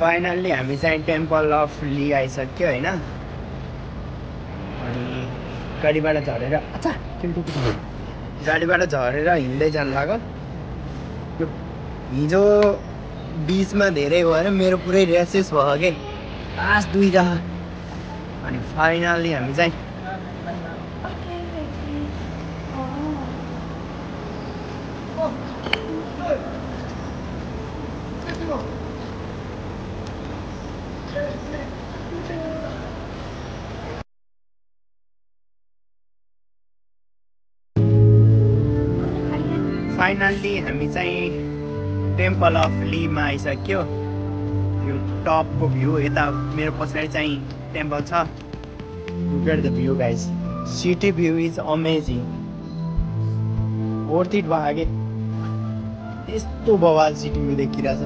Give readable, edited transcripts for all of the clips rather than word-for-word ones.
Finally हामी चाहिँ temple of ली आइसक्यो होइन। अनि गाडीबाट झरेर हिँड्दै जानु लाग्यो। हिजो बिचमा धेरै भएर मेरो पुरै र्यासेस भयो कि लास्ट 2 जना। अनि फाइनल्ली हामी चाहिँ टेम्पल अफ लीमा आइसक्यो। यो टपको भ्यू यता मेरो पछाडि चाहिँ टेम्पल छ। Look at the view guys. City view is amazing. Worth it भयो। यस्तो बवाल सिटी भ्यू देखिरहेछ।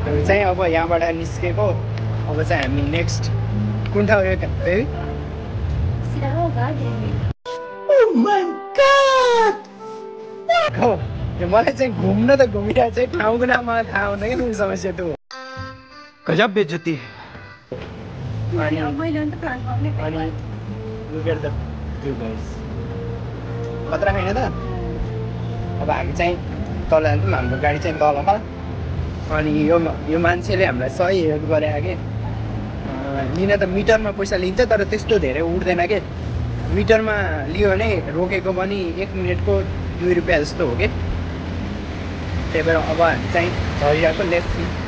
हामी चाहिँ अब यहाँबाट निस्केको। अब चाहिँ हामी नेक्स्ट कुन ठाउँ यो बेबी? Oh my God! मलाई चाहिँ घुम्न त घुमिरहेको चाहिँ ठाउँको नाम मलाई थाहा हुँदैन कि समस्या त्यो गजब बेइज्जती। खतरा छैन त? अब हामी चाहिँ तल जान्छौँ, हाम्रो गाडी चाहिँ तलमा। अनि यो मान्छेले हामीलाई सही हेल्प गरे कि लिन त मिटरमा पैसा लिन्छ तर त्यस्तो धेरै उठ्दैन के। मिटरमा लियो भने रोकेको पनि 1 मिनटको 2 रुपियाँ जस्तो हो कि। त्यही भएर अब हामी चाहिँ झरिरहेको लेफ्ट